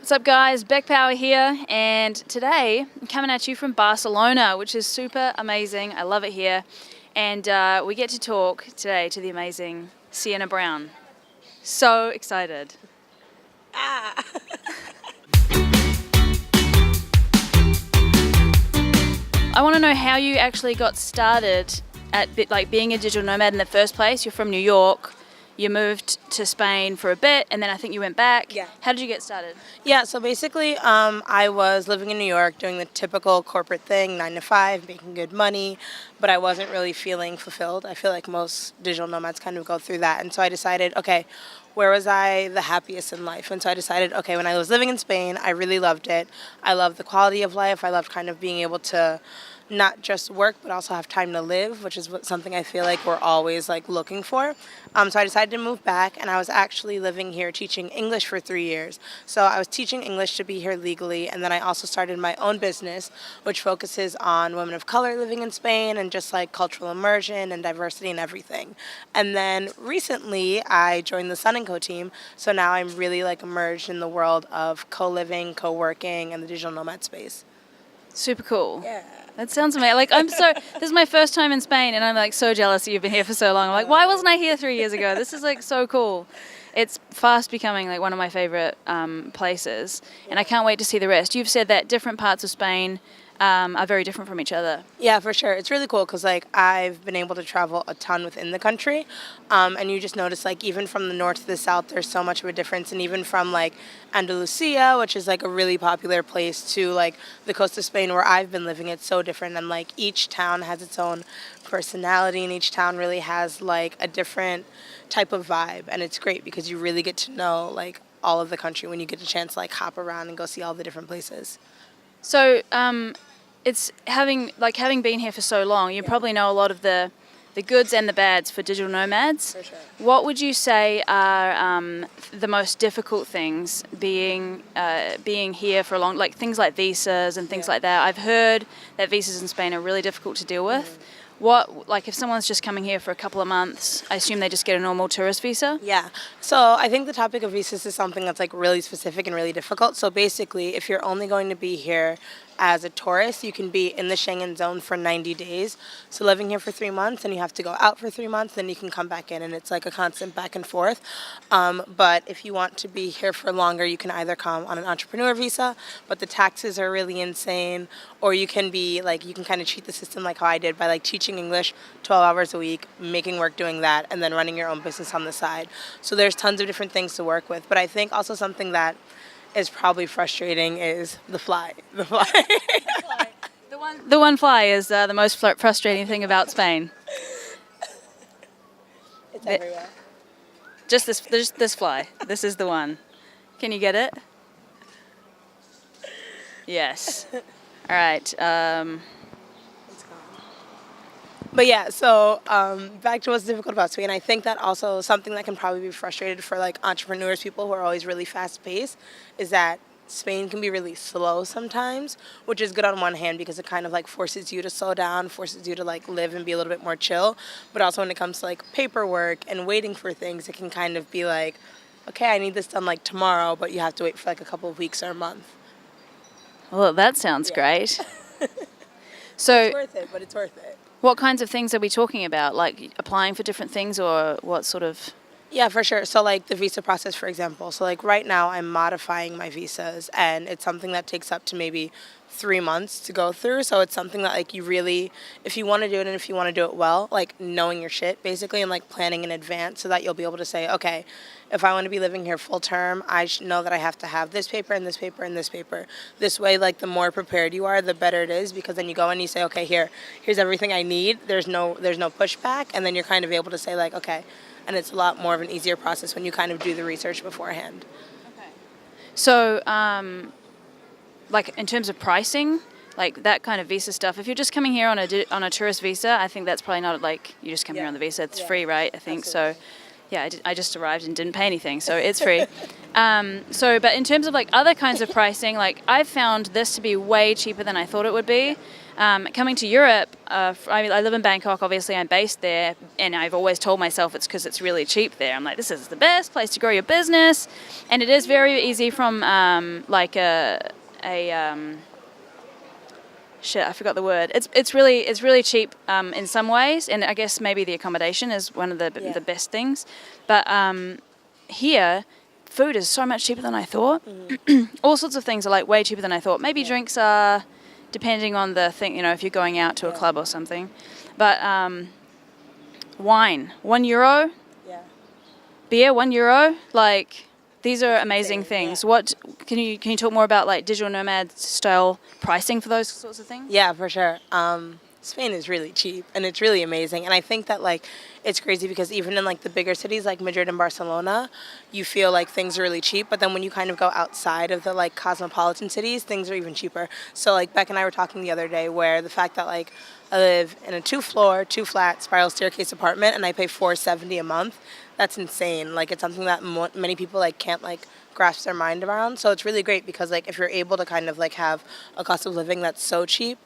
What's up, guys? Beck Power here, and today I'm coming at you from Barcelona, which is super amazing. I love it here, and we get to talk today to the amazing Sienna Brown. So excited. Ah. I want to know how you actually got started at being a digital nomad in the first place. You're from New York. You moved to Spain for a bit, and then I think you went back. Yeah. How did you get started? Yeah, so basically, I was living in New York doing the typical corporate thing, 9 to 5, making good money, but I wasn't really feeling fulfilled. I feel like most digital nomads kind of go through that. And so I decided, okay, where was I the happiest in life? And so I decided, okay, when I was living in Spain, I really loved it. I loved the quality of life. I loved kind of being able to not just work, but also have time to live, which is something I feel like we're always looking for. So I decided to move back, and I was actually living here teaching English for 3 years. So I was teaching English to be here legally, and then I also started my own business, which focuses on women of color living in Spain and just cultural immersion and diversity and everything. And then recently I joined the Sun & Co team, so now I'm really immersed in the world of co-living, co-working, and the digital nomad space. Super cool. Yeah. That sounds amazing. This is my first time in Spain, and I'm so jealous that you've been here for so long. I'm why wasn't I here 3 years ago? This is so cool. It's fast becoming one of my favorite places, and I can't wait to see the rest. You've said that different parts of Spain are very different from each other. Yeah, for sure. It's really cool because I've been able to travel a ton within the country, and you just notice even from the north to the south, there's so much of a difference. And even from Andalusia, which is a really popular place, to the coast of Spain where I've been living, it's so different. And each town has its own personality, and each town really has a different type of vibe. And it's great because you really get to know all of the country when you get a chance to hop around and go see all the different places. So it's having been here for so long, you probably know a lot of the goods and the bads for digital nomads. For sure. What would you say are the most difficult things being here for a long, things like visas and things like that? I've heard that visas in Spain are really difficult to deal with. Mm-hmm. What, if someone's just coming here for a couple of months, I assume they just get a normal tourist visa? Yeah. So I think the topic of visas is something that's really specific and really difficult. So basically, if you're only going to be here as a tourist, you can be in the Schengen zone for 90 days. So living here for 3 months, and you have to go out for 3 months, then you can come back in, and it's a constant back and forth. But if you want to be here for longer, you can either come on an entrepreneur visa, but the taxes are really insane, or you can be you can kind of cheat the system like how I did by teaching English 12 hours a week, making work doing that, and then running your own business on the side. So there's tons of different things to work with. But I think also something that is probably frustrating is the fly. The fly. The one fly is the most frustrating thing about Spain. It's everywhere. Just this fly. This is the one. Can you get it? Yes. All right. It's gone. But yeah, so back to what's difficult about Spain. I think that also something that can probably be frustrated for entrepreneurs, people who are always really fast paced, is that Spain can be really slow sometimes, which is good on one hand because it kind of forces you to slow down, forces you to live and be a little bit more chill. But also when it comes to paperwork and waiting for things, it can kind of be okay, I need this done tomorrow, but you have to wait for a couple of weeks or a month. Well, that sounds great. So it's worth it, but it's worth it. What kinds of things are we talking about? Applying for different things, or what sort of? Yeah, for sure. So the visa process, for example. So right now I'm modifying my visas, and it's something that takes up to maybe 3 months to go through. So it's something that you really, if you want to do it and if you want to do it well, knowing your shit basically, and planning in advance so that you'll be able to say, okay, if I want to be living here full term, I know that I have to have this paper and this paper and this paper. This way, the more prepared you are, the better it is, because then you go and you say, okay, here's everything I need. There's no pushback, and then you're kind of able to say okay. And it's a lot more of an easier process when you kind of do the research beforehand. Okay. So, in terms of pricing, that kind of visa stuff, if you're just coming here on a tourist visa, I think that's probably not you just come here on the visa. It's free, right? I think Absolutely. So. Yeah, I just arrived and didn't pay anything, so it's free. But in terms of other kinds of pricing, I've found this to be way cheaper than I thought it would be. Coming to Europe, I live in Bangkok. Obviously, I'm based there, and I've always told myself it's because it's really cheap there. I'm like, this is the best place to grow your business, and it is very easy from like shit, I forgot the word. It's really cheap in some ways, and I guess maybe the accommodation is one of the best things. But here, food is so much cheaper than I thought. All sorts of things are like way cheaper than I thought. Maybe drinks are, depending on the thing, if you're going out to a club or something. But wine, €1. Yeah. Beer, €1. Like, these are amazing things. Yeah. What can you talk more about, like digital nomad style pricing for those sorts of things? Yeah, for sure. Spain is really cheap and it's really amazing. And I think that like it's crazy because even in like the bigger cities like Madrid and Barcelona, you feel like things are really cheap. But then when you kind of go outside of the like cosmopolitan cities, things are even cheaper. So like Beck and I were talking the other day where the fact that like I live in a 2-floor, 2-flat spiral staircase apartment and I pay $470 a month. That's insane. Like it's something that many people like can't like grasp their mind around. So it's really great because like if you're able to kind of like have a cost of living that's so cheap,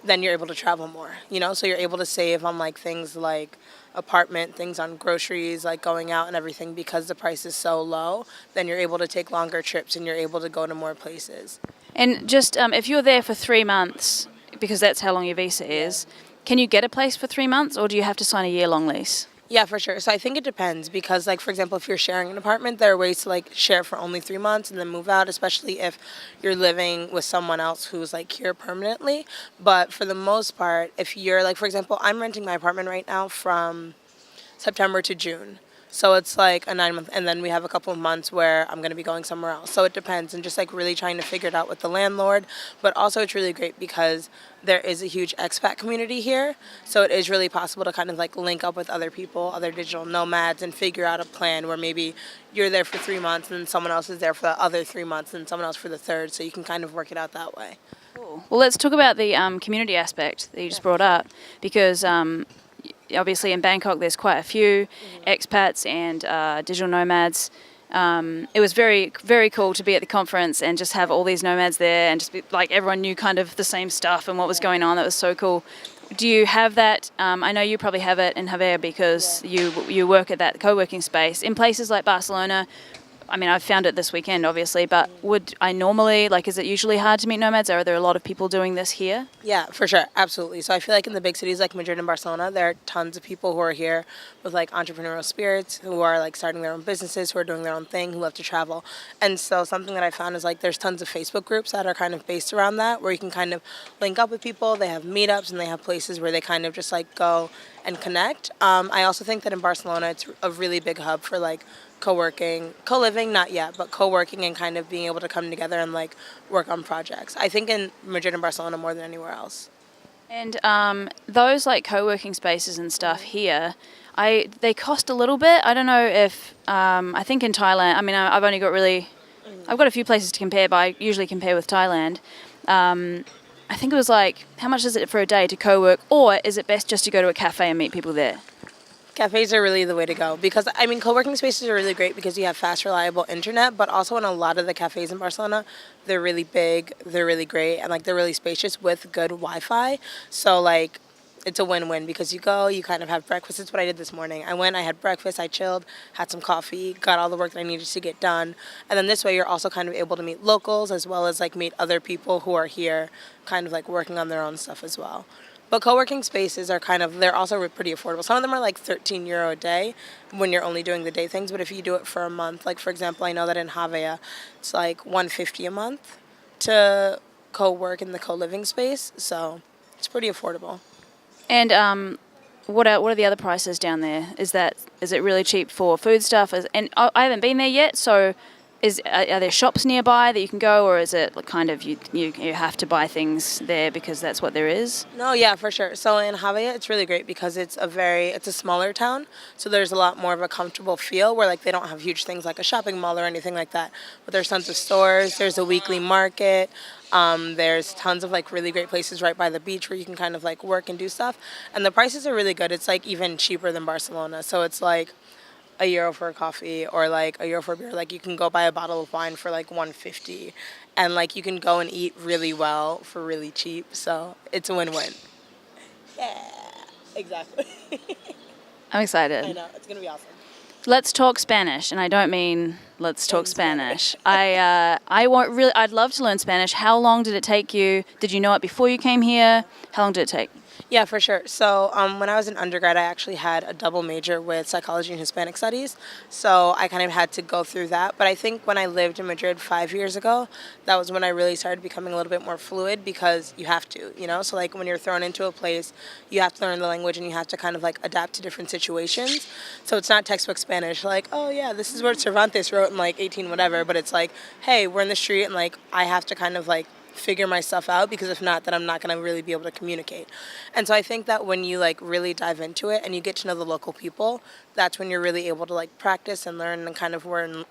then you're able to travel more, so you're able to save on like things like apartment, things on groceries, like going out and everything because the price is so low, then you're able to take longer trips and you're able to go to more places. And just if you're there for 3 months, because that's how long your visa is, can you get a place for 3 months or do you have to sign a year-long lease? Yeah, for sure. So I think it depends because, like, for example, if you're sharing an apartment, there are ways to, like, share for only 3 months and then move out, especially if you're living with someone else who's, like, here permanently. But for the most part, if you're, like, for example, I'm renting my apartment right now from September to June. So it's like a 9-month, and then we have a couple of months where I'm going to be going somewhere else. So it depends, and just like really trying to figure it out with the landlord. But also it's really great because there is a huge expat community here. So it is really possible to kind of like link up with other people, other digital nomads, and figure out a plan where maybe you're there for 3 months and then someone else is there for the other 3 months and someone else for the third. So you can kind of work it out that way. Cool. Well, let's talk about the community aspect that you just brought up because obviously in Bangkok there's quite a few expats and digital nomads. It was very, very cool to be at the conference and just have all these nomads there and just be like everyone knew kind of the same stuff and what was going on. That was so cool. Do you have that? I know you probably have it in Javier because you work at that co-working space. In places like Barcelona, I mean, I've found it this weekend, obviously, but would I normally, like, is it usually hard to meet nomads? Are there a lot of people doing this here? Yeah, for sure. Absolutely. So I feel like in the big cities like Madrid and Barcelona, there are tons of people who are here with like entrepreneurial spirits, who are like starting their own businesses, who are doing their own thing, who love to travel. And so something that I found is like there's tons of Facebook groups that are kind of based around that, where you can kind of link up with people. They have meetups and they have places where they kind of just like go and connect. I also think that in Barcelona, it's a really big hub for like co-working, co-living, not yet, but co-working and kind of being able to come together and like work on projects. I think in Madrid and Barcelona more than anywhere else. And those like co-working spaces and stuff here, they cost a little bit. I don't know if I think in Thailand. I mean, I've got a few places to compare, but I usually compare with Thailand. I think it was like, how much is it for a day to co-work, or is it best just to go to a cafe and meet people there? Cafes are really the way to go because, I mean, co-working spaces are really great because you have fast, reliable internet, but also in a lot of the cafes in Barcelona, they're really big, they're really great, and, like, they're really spacious with good Wi-Fi. So, like, it's a win-win because you go, you kind of have breakfast. It's what I did this morning. I went, I had breakfast, I chilled, had some coffee, got all the work that I needed to get done. And then this way you're also kind of able to meet locals as well as, like, meet other people who are here kind of, like, working on their own stuff as well. But co-working spaces are they're also pretty affordable. Some of them are like €13 a day when you're only doing the day things. But if you do it for a month, like for example, I know that in Javier, it's like $150 a month to co-work in the co-living space. So it's pretty affordable. And what are the other prices down there? Is it really cheap for food stuff? And I haven't been there yet, so are there shops nearby that you can go, or is it kind of you have to buy things there because that's what there is? No, yeah, for sure. So in Javier, it's really great because it's a smaller town, so there's a lot more of a comfortable feel where like they don't have huge things like a shopping mall or anything like that. But there's tons of stores. There's a weekly market. There's tons of like really great places right by the beach where you can kind of like work and do stuff. And the prices are really good. It's like even cheaper than Barcelona. So it's like €1 for a coffee or like €1 for a beer. Like you can go buy a bottle of wine for like 150, and like you can go and eat really well for really cheap. So it's a win-win. Yeah, exactly. I'm excited. I know, it's gonna be awesome. Let's talk Spanish, and I don't mean let's talk In Spanish. I'd love to learn Spanish. How long did it take you? Did you know it before you came here? How long did it take? Yeah, for sure. So when I was in undergrad, I actually had a double major with psychology and Hispanic studies. So I kind of had to go through that. But I think when I lived in Madrid 5 years ago, that was when I really started becoming a little bit more fluid because you have to, you know? So like when you're thrown into a place, you have to learn the language and you have to kind of like adapt to different situations. So it's not textbook Spanish like, oh yeah, this is what Cervantes wrote in like 18 whatever. But it's like, hey, we're in the street and like I have to kind of like figure my stuff out because if not, then I'm not going to really be able to communicate. And so I think that when you like really dive into it and you get to know the local people, that's when you're really able to like practice and learn and kind of learn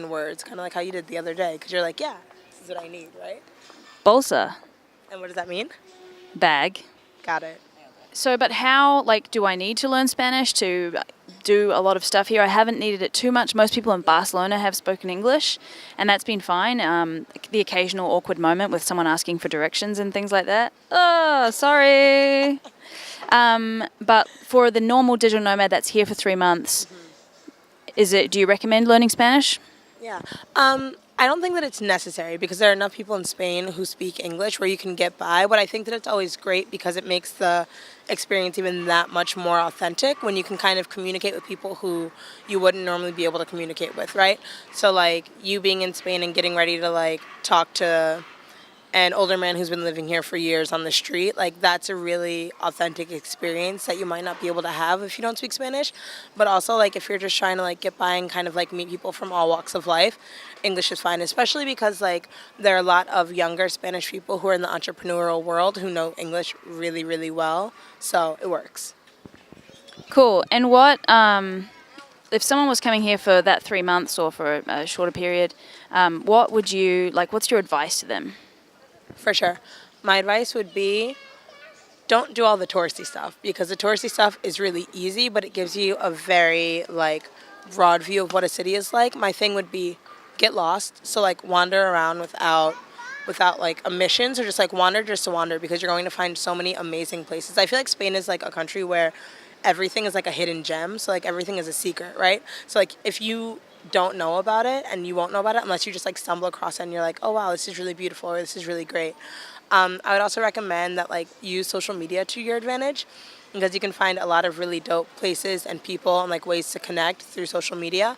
words, kind of like how you did the other day, because you're like, yeah, this is what I need, right? Bolsa, And what does that mean? bag. Got it. So, but how, like, do I need to learn Spanish to do a lot of stuff here? I haven't needed it too much. Most people in Barcelona have spoken English, and that's been fine. The occasional awkward moment with someone asking for directions and things like that. Oh, sorry. But for the normal digital nomad that's here for 3 months, do you recommend learning Spanish? Yeah. I don't think that it's necessary because there are enough people in Spain who speak English where you can get by. But I think that it's always great because it makes the experience even that much more authentic when you can kind of communicate with people who you wouldn't normally be able to communicate with, right? So like you being in Spain and getting ready to like talk to an older man who's been living here for years on the street, like that's a really authentic experience that you might not be able to have if you don't speak Spanish. But also like if you're just trying to like get by and kind of like meet people from all walks of life, English is fine, especially because like there are a lot of younger Spanish people who are in the entrepreneurial world who know English really, really well. So it works. Cool. And if someone was coming here for that 3 months or for a shorter period, what's your advice to them? For sure. My advice would be don't do all the touristy stuff because the touristy stuff is really easy, but it gives you a very like broad view of what a city is like. My thing would be get lost. So like wander around without like emissions or just like wander just to wander because you're going to find so many amazing places. I feel like Spain is like a country where everything is like a hidden gem. So like everything is a secret, right? So like if you don't know about it and you won't know about it unless you just like stumble across it and you're like, oh wow, this is really beautiful or this is really great. I would also recommend that like use social media to your advantage because you can find a lot of really dope places and people and like ways to connect through social media.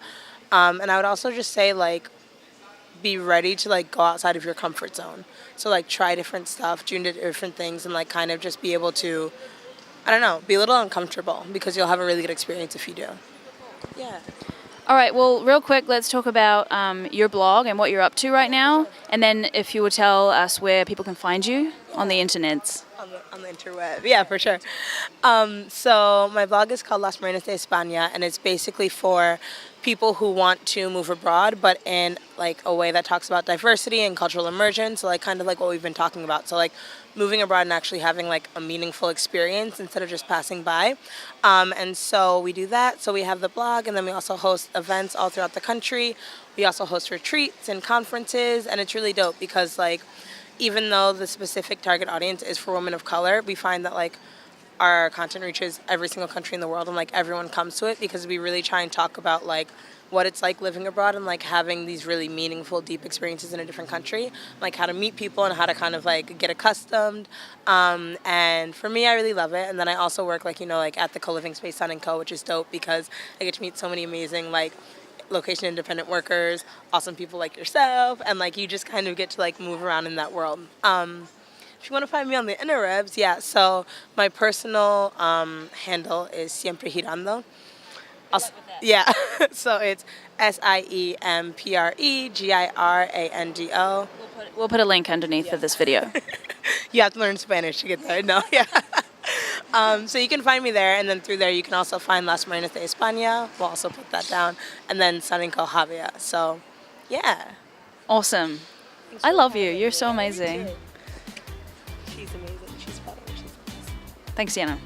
And I would also just say like be ready to like go outside of your comfort zone. So like try different stuff, do different things and like kind of just be able to, I don't know, be a little uncomfortable because you'll have a really good experience if you do. Yeah. All right, well, real quick, let's talk about your blog and what you're up to right now. And then if you would tell us where people can find you on the internets. On the interweb, yeah, for sure. So my blog is called Las Morenas de España, and it's basically for people who want to move abroad, but in like a way that talks about diversity and cultural immersion. So like kind of like what we've been talking about. So like moving abroad and actually having like a meaningful experience instead of just passing by. And so we do that. So we have the blog, and then we also host events all throughout the country. We also host retreats and conferences, and it's really dope because like even though the specific target audience is for women of color, we find that like our content reaches every single country in the world and like everyone comes to it because we really try and talk about like what it's like living abroad and like having these really meaningful, deep experiences in a different country, like how to meet people and how to kind of like get accustomed. And for me, I really love it. And then I also work like, you know, like at the co-living space Sun & Co, which is dope because I get to meet so many amazing like location independent workers, awesome people like yourself, and like you just kind of get to like move around in that world. If you want to find me on the interwebs, yeah, so my personal handle is Siempre Girando. Yeah, so it's SIEMPREGIRANDO. We'll put a link underneath of this video. You have to learn Spanish to get there. No, yeah. So you can find me there, and then through there you can also find Las Morenas de España. We'll also put that down, and then Sun & Co Javia. So, yeah. Awesome. I love you. You're so amazing. She's amazing. She's better. She's amazing. Thanks, Sienna.